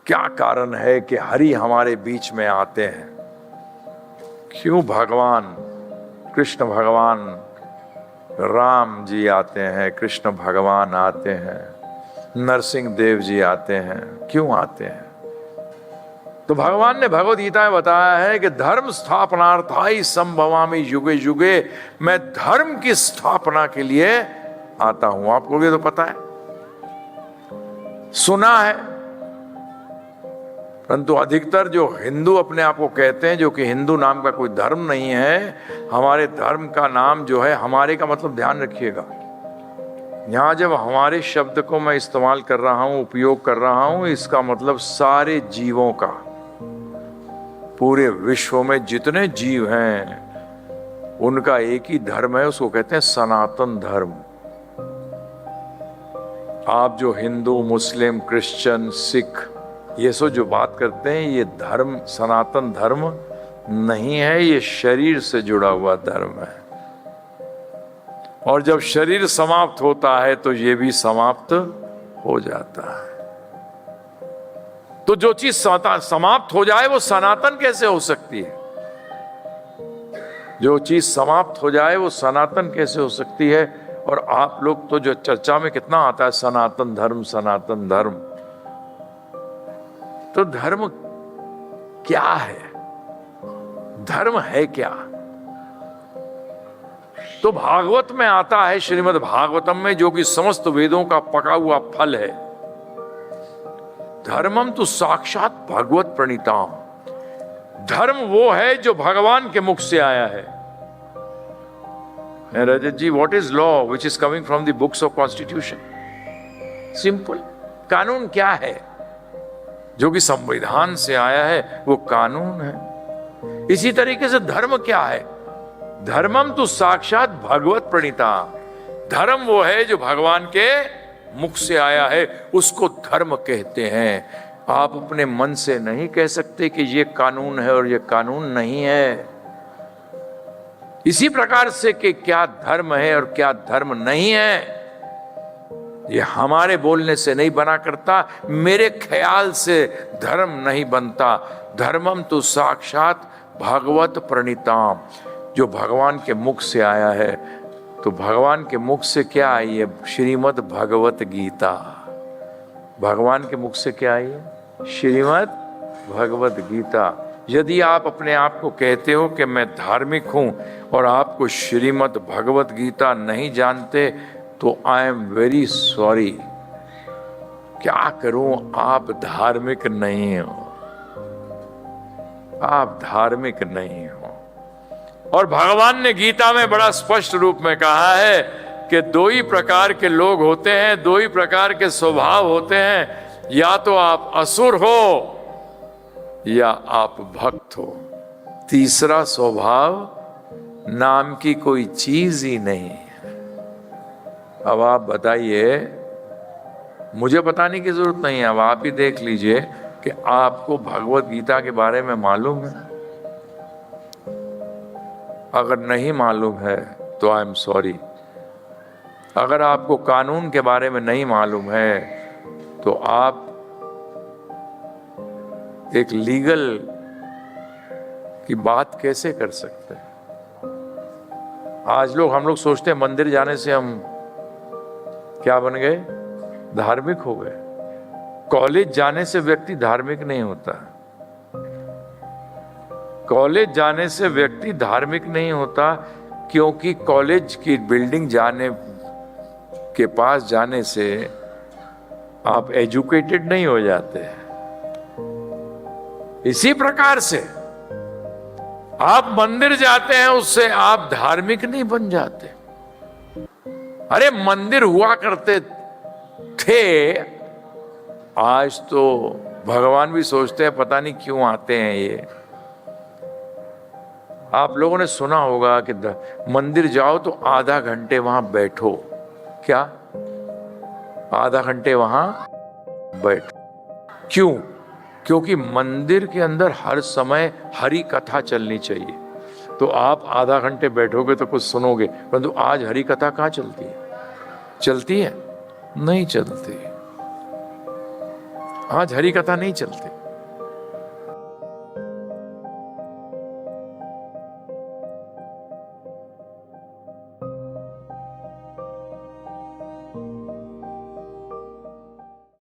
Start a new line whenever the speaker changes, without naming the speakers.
क्या कारण है कि हरि हमारे बीच में आते हैं? क्यों भगवान कृष्ण भगवान राम जी आते हैं, कृष्ण भगवान आते हैं, नरसिंह देव जी आते हैं, क्यों आते हैं? तो भगवान ने भगवद गीता में बताया है कि धर्म स्थापनार्थाय संभवामि युगे युगे, मैं धर्म की स्थापना के लिए आता हूं। आपको भी तो पता है, सुना है, परंतु अधिकतर जो हिंदू अपने आप को कहते हैं, जो कि हिंदू नाम का कोई धर्म नहीं है, हमारे धर्म का नाम जो है, हमारे का मतलब ध्यान रखिएगा, यहां जब हमारे शब्द को मैं इस्तेमाल कर रहा हूं, उपयोग कर रहा हूं, इसका मतलब सारे जीवों का, पूरे विश्व में जितने जीव हैं उनका एक ही धर्म है, उसको कहते हैं सनातन धर्म। आप जो हिंदू, मुस्लिम, क्रिश्चियन, सिख ये सब जो बात करते हैं, ये धर्म सनातन धर्म नहीं है, ये शरीर से जुड़ा हुआ धर्म है। और जब शरीर समाप्त होता है तो ये भी समाप्त हो जाता है। तो जो चीज समाप्त हो जाए वो सनातन कैसे हो सकती है? जो चीज समाप्त हो जाए वो सनातन कैसे हो सकती है? और आप लोग तो जो चर्चा में कितना आता है सनातन धर्म, सनातन धर्म। तो धर्म क्या है? धर्म है क्या? तो भागवत में आता है, श्रीमद् भागवतम में, जो कि समस्त वेदों का पका हुआ फल है, धर्मम तो साक्षात भगवत प्रणीताम। धर्म वो है जो भगवान के मुख से आया है। Rajat ji, what is law which is coming from the books of constitution? Simple, कानून क्या है? जो कि संविधान से आया है वो कानून है। इसी तरीके से धर्म क्या है? धर्मम तो साक्षात भगवत प्रणीता। धर्म वो है जो भगवान के मुख से आया है, उसको धर्म कहते हैं। आप अपने मन से नहीं कह सकते कि ये कानून है और ये कानून नहीं है। इसी प्रकार से कि क्या धर्म है और क्या धर्म नहीं है, ये हमारे बोलने से नहीं बना करता, मेरे ख्याल से धर्म नहीं बनता। धर्मम तो साक्षात भगवत प्रणीताम, जो भगवान के मुख से आया है। तो भगवान के मुख से क्या आई है? श्रीमद् भगवत गीता। भगवान के मुख से क्या आई है? श्रीमद् भगवत गीता। यदि आप अपने आप को कहते हो कि मैं धार्मिक हूं और आपको श्रीमद् भगवत गीता नहीं जानते, तो आई एम वेरी सॉरी। क्या करूं, आप धार्मिक नहीं हो, आप धार्मिक नहीं हो। और भगवान ने गीता में बड़ा स्पष्ट रूप में कहा है कि दो ही प्रकार के लोग होते हैं, दो ही प्रकार के स्वभाव होते हैं, या तो आप असुर हो या आप भक्त हो। तीसरा स्वभाव नाम की कोई चीज ही नहीं है। अब आप बताइए, मुझे बताने की जरूरत नहीं है, अब आप ही देख लीजिए कि आपको भगवत गीता के बारे में मालूम है। अगर नहीं मालूम है तो आई एम सॉरी। अगर आपको कानून के बारे में नहीं मालूम है तो आप एक लीगल की बात कैसे कर सकते हैं? आज हम लोग सोचते हैं मंदिर जाने से हम क्या बन गए? धार्मिक हो गए। कॉलेज जाने से व्यक्ति धार्मिक नहीं होता। कॉलेज जाने से व्यक्ति धार्मिक नहीं होता, क्योंकि कॉलेज की बिल्डिंग जाने के पास जाने से आप एजुकेटेड नहीं हो जाते। इसी प्रकार से आप मंदिर जाते हैं, उससे आप धार्मिक नहीं बन जाते। अरे मंदिर हुआ करते थे, आज तो भगवान भी सोचते हैं पता नहीं क्यों आते हैं ये। आप लोगों ने सुना होगा कि मंदिर जाओ तो आधा घंटे वहां बैठो। क्या? आधा घंटे वहां बैठो। क्यों? क्योंकि मंदिर के अंदर हर समय हरि कथा चलनी चाहिए। तो आप आधा घंटे बैठोगे तो कुछ सुनोगे, परंतु आज हरि कथा कहाँ चलती है? चलती है? नहीं चलती। आज हरी कथा नहीं चलते।